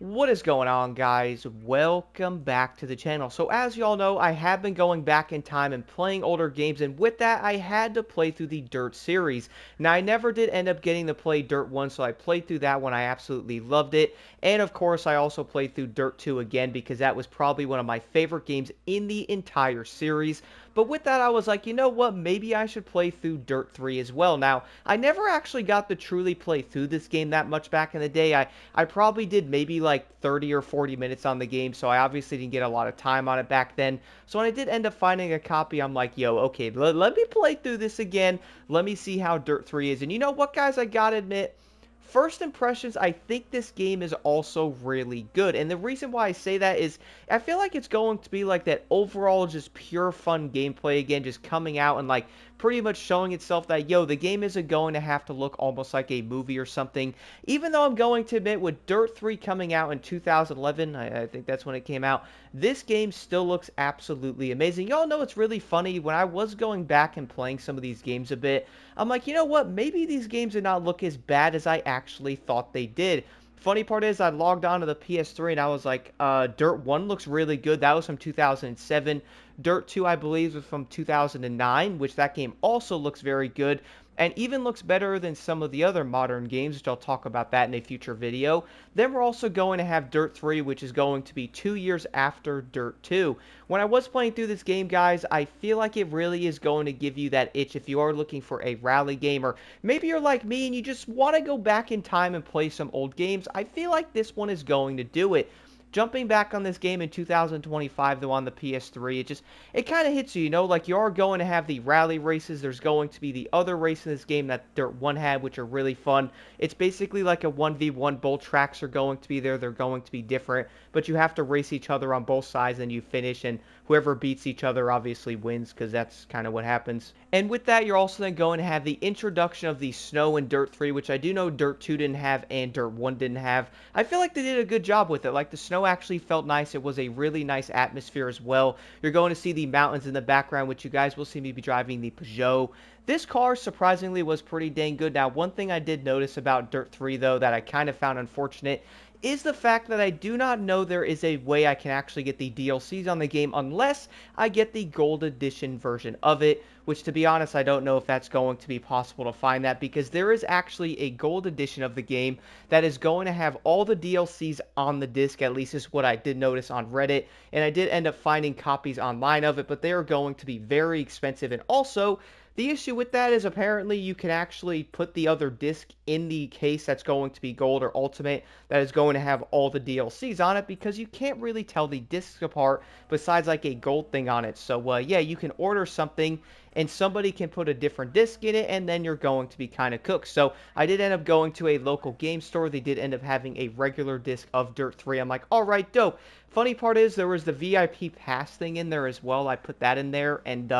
What is going on, guys? Welcome back to the channel. So as y'all know, I have been going back in time and playing older games, and with that I had to play through the DiRT series. Now I never did end up getting to play DiRT 1, so I played through that one. I absolutely loved it. And of course I also played through DiRT 2 again because that was probably one of my favorite games in the entire series. But with that, I was like, you know what, maybe I should play through DiRT 3 as well. Now, I never actually got to truly play through this game that much back in the day. I probably did maybe like 30 or 40 minutes on the game, so I obviously didn't get a lot of time on it back then. So when I did end up finding a copy, I'm like, yo, okay, let me play through this again. Let me see how DiRT 3 is. And you know what, guys, I gotta admit, first impressions, I think this game is also really good. And the reason why I say that is I feel like it's going to be like that overall just pure fun gameplay again, just coming out and like pretty much showing itself that, yo, the game isn't going to have to look almost like a movie or something. Even though I'm going to admit, with DiRT 3 coming out in 2011, I think that's when it came out, this game still looks absolutely amazing. Y'all know it's really funny, when I was going back and playing some of these games a bit, I'm like, you know what, maybe these games did not look as bad as I actually thought they did. Funny part is, I logged on to the PS3 and I was like, DiRT 1 looks really good. That was from 2007. DiRT 2, I believe, was from 2009, which that game also looks very good and even looks better than some of the other modern games, which I'll talk about that in a future video. Then we're also going to have DiRT 3, which is going to be 2 years after DiRT 2. When I was playing through this game, guys, I feel like it really is going to give you that itch if you are looking for a rally game, or maybe you're like me and you just want to go back in time and play some old games. I feel like this one is going to do it. Jumping back on this game in 2025, though, on the PS3, it kind of hits you, you know, like you are going to have the rally races. There's going to be the other race in this game that DiRT 1 had, which are really fun. It's basically like a 1v1. Both tracks are going to be there. They're going to be different, but you have to race each other on both sides, and you finish, and whoever beats each other obviously wins, because that's kind of what happens. And with that, you're also then going to have the introduction of the snow in DiRT 3, which I do know DiRT 2 didn't have and DiRT 1 didn't have. I feel like they did a good job with it. Like, the snow actually felt nice. It was a really nice atmosphere as well. You're going to see the mountains in the background, which you guys will see me be driving the Peugeot. This car, surprisingly, was pretty dang good. Now, one thing I did notice about DiRT 3, though, that I kind of found unfortunate is the fact that I do not know there is a way I can actually get the DLCs on the game unless I get the Gold Edition version of it, which, to be honest, I don't know if that's going to be possible to find that, because there is actually a Gold Edition of the game that is going to have all the DLCs on the disc. At least is what I did notice on Reddit, and I did end up finding copies online of it, but they are going to be very expensive. And also, the issue with that is apparently you can actually put the other disc in the case that's going to be gold or ultimate, that is going to have all the DLCs on it, because you can't really tell the discs apart besides like a gold thing on it. So yeah, you can order something and somebody can put a different disc in it, and then you're going to be kind of cooked. So I did end up going to a local game store. They did end up having a regular disc of DiRT 3. I'm like, all right, dope. Funny part is there was the VIP pass thing in there as well. I put that in there, and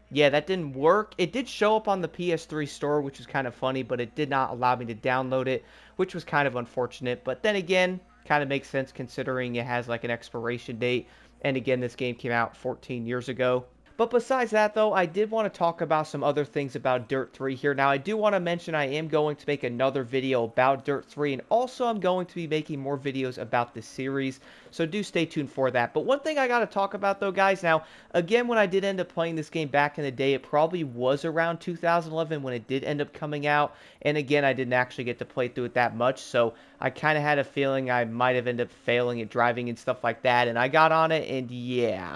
yeah, that didn't work. It did show up on the PS3 store, which is kind of funny, but it did not allow me to download it, which was kind of unfortunate. But then again, kind of makes sense considering it has like an expiration date. And again, this game came out 14 years ago. But besides that, though, I did want to talk about some other things about DiRT 3 here. Now, I do want to mention I am going to make another video about DiRT 3, and also I'm going to be making more videos about this series, so do stay tuned for that. But one thing I got to talk about, though, guys, now, again, when I did end up playing this game back in the day, it probably was around 2011 when it did end up coming out, and again, I didn't actually get to play through it that much, so I kind of had a feeling I might have ended up failing at driving and stuff like that, and I got on it, and yeah,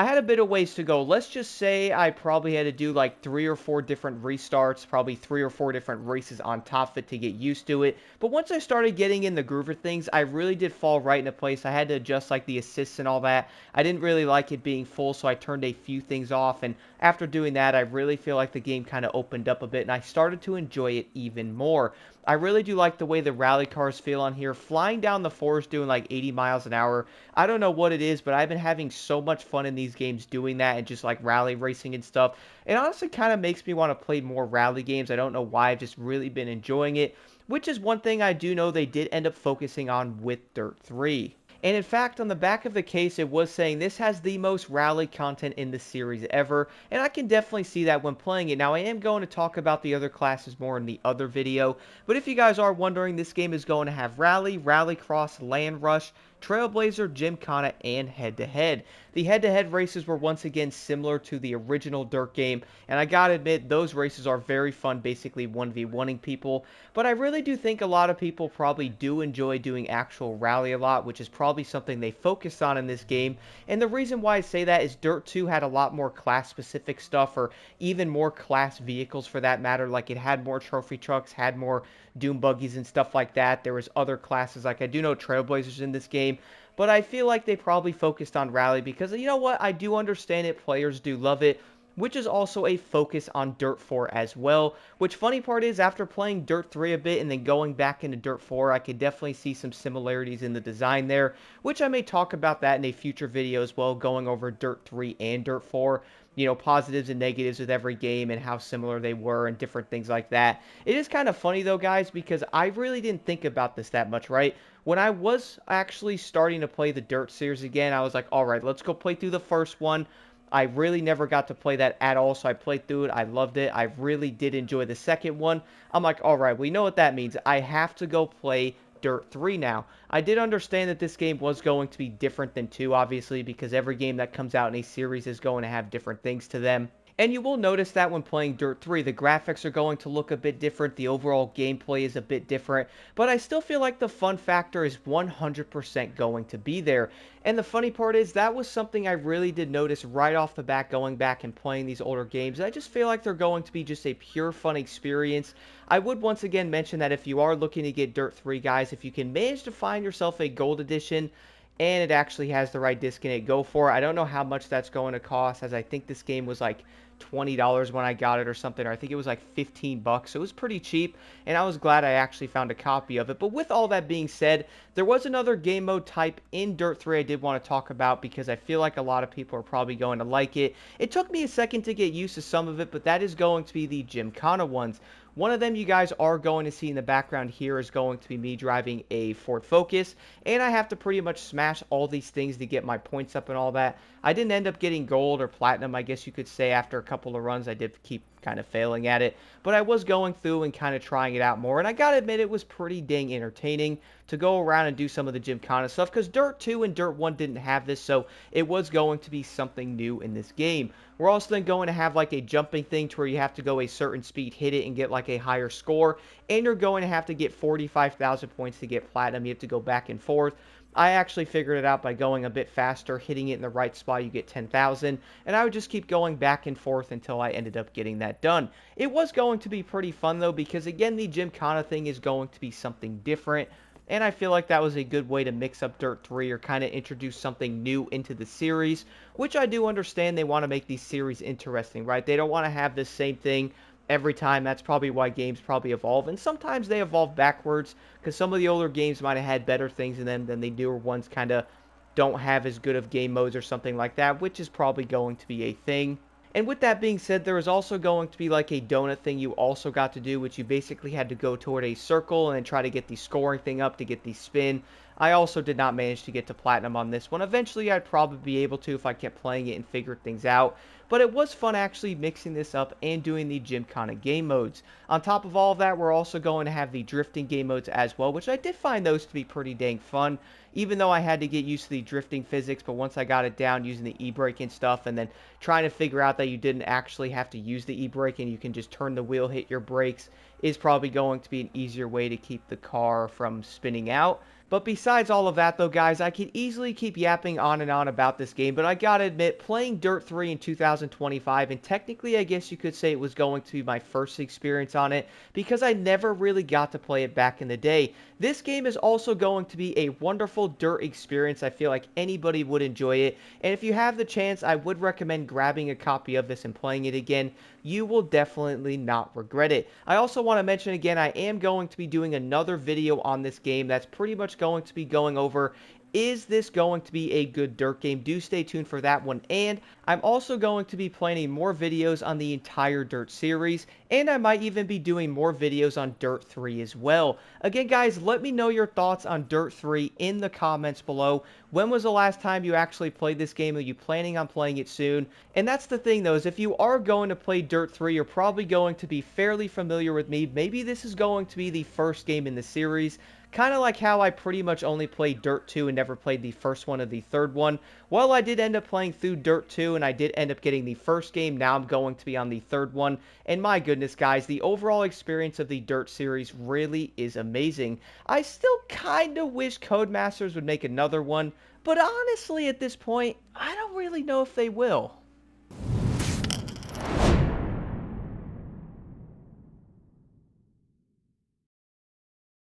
I had a bit of ways to go. Let's just say I probably had to do like 3 or 4 different restarts, probably 3 or 4 different races on top of it to get used to it. But once I started getting in the groove of things, I really did fall right into place. I had to adjust like the assists and all that. I didn't really like it being full, so I turned a few things off. And after doing that, I really feel like the game kind of opened up a bit, and I started to enjoy it even more. I really do like the way the rally cars feel on here. Flying down the forest doing like 80 miles an hour. I don't know what it is, but I've been having so much fun in these games doing that and just like rally racing and stuff. It honestly kind of makes me want to play more rally games. I don't know why. I've just really been enjoying it, which is one thing I do know they did end up focusing on with DiRT 3. And in fact, on the back of the case, it was saying this has the most rally content in the series ever, and I can definitely see that when playing it. Now, I am going to talk about the other classes more in the other video, but if you guys are wondering, this game is going to have Rally, Rallycross, Land Rush, Trailblazer, Gymkhana, and head-to-head. The head-to-head races were once again similar to the original Dirt game, and I gotta admit, those races are very fun, basically 1v1ing people, but I really do think a lot of people probably do enjoy doing actual rally a lot, which is probably something they focused on in this game, and the reason why I say that is Dirt 2 had a lot more class-specific stuff, or even more class vehicles for that matter. Like, it had more trophy trucks, had more Doom buggies and stuff like that. There was other classes, like I do know Trailblazers in this game, but I feel like they probably focused on Rally because, you know what, I do understand it, players do love it, which is also a focus on Dirt 4 as well, which funny part is, after playing Dirt 3 a bit and then going back into Dirt 4, I could definitely see some similarities in the design there, which I may talk about that in a future video as well, going over Dirt 3 and Dirt 4, you know, positives and negatives with every game and how similar they were and different things like that. It is kind of funny though, guys, because I really didn't think about this that much, right? When I was actually starting to play the Dirt series again, I was like, alright, let's go play through the first one. I really never got to play that at all, so I played through it. I loved it. I really did enjoy the second one. I'm like, alright, we know what that means. I have to go play Dirt 3 now. I did understand that this game was going to be different than 2, obviously, because every game that comes out in a series is going to have different things to them. And you will notice that when playing Dirt 3, the graphics are going to look a bit different, the overall gameplay is a bit different, but I still feel like the fun factor is 100% going to be there. And the funny part is, that was something I really did notice right off the bat going back and playing these older games. I just feel like they're going to be just a pure fun experience. I would once again mention that if you are looking to get Dirt 3, guys, if you can manage to find yourself a gold edition, and it actually has the right disc in it, go for it. I don't know how much that's going to cost, as I think this game was like $20 when I got it or something, or I think it was like 15 bucks, so it was pretty cheap, and I was glad I actually found a copy of it. But with all that being said, there was another game mode type in Dirt 3 I did want to talk about, because I feel like a lot of people are probably going to like it. It took me a second to get used to some of it, but that is going to be the Gymkhana ones. One of them you guys are going to see in the background here is going to be me driving a Ford Focus, and I have to pretty much smash all these things to get my points up and all that. I didn't end up getting gold or platinum, I guess you could say. After a couple of runs, I did keep kind of failing at it, but I was going through and kind of trying it out more, and I gotta admit, it was pretty dang entertaining to go around and do some of the Gymkhana stuff, because Dirt 2 and Dirt 1 didn't have this, so it was going to be something new in this game. We're also then going to have like a jumping thing to where you have to go a certain speed, hit it, and get like a higher score, and you're going to have to get 45,000 points to get platinum. You have to go back and forth. I actually figured it out by going a bit faster, hitting it in the right spot, you get 10,000, and I would just keep going back and forth until I ended up getting that done. It was going to be pretty fun though, because again, the Gymkhana thing is going to be something different, and I feel like that was a good way to mix up Dirt 3 or kind of introduce something new into the series, which I do understand they want to make these series interesting, right? They don't want to have the same thing every time. That's probably why games probably evolve, and sometimes they evolve backwards, because some of the older games might have had better things in them than the newer ones kind of don't have as good of game modes or something like that, which is probably going to be a thing. And with that being said, there is also going to be like a donut thing you also got to do, which you basically had to go toward a circle and then try to get the scoring thing up to get the spin. I also did not manage to get to platinum on this one. Eventually, I'd probably be able to if I kept playing it and figured things out. But it was fun actually mixing this up and doing the Gymkhana game modes. On top of all of that, we're also going to have the drifting game modes as well, which I did find those to be pretty dang fun, even though I had to get used to the drifting physics. But once I got it down using the e-brake and stuff, and then trying to figure out that you didn't actually have to use the e-brake and you can just turn the wheel, hit your brakes, is probably going to be an easier way to keep the car from spinning out. But besides all of that though, guys, I could easily keep yapping on and on about this game, but I gotta admit, playing Dirt 3 in 2025, and technically I guess you could say it was going to be my first experience on it, because I never really got to play it back in the day. This game is also going to be a wonderful Dirt experience. I feel like anybody would enjoy it, and if you have the chance, I would recommend grabbing a copy of this and playing it again. You will definitely not regret it. I also want to mention again, I am going to be doing another video on this game that's pretty much going to be going over, is this going to be a good dirt game? Do stay tuned for that one. And I'm also going to be planning more videos on the entire Dirt series, and I might even be doing more videos on Dirt 3 as well. Again, guys, let me know your thoughts on Dirt 3 in the comments below. When was the last time you actually played this game? Are you planning on playing it soon? And that's the thing, though, is if you are going to play Dirt 3, you're probably going to be fairly familiar with me. Maybe this is going to be the first game in the series. Kind of like how I pretty much only played Dirt 2 and never played the first one or the third one. Well, I did end up playing through Dirt 2 and I did end up getting the first game. Now I'm going to be on the third one. And my goodness, guys, the overall experience of the Dirt series really is amazing. I still kind of wish Codemasters would make another one, but honestly, at this point, I don't really know if they will.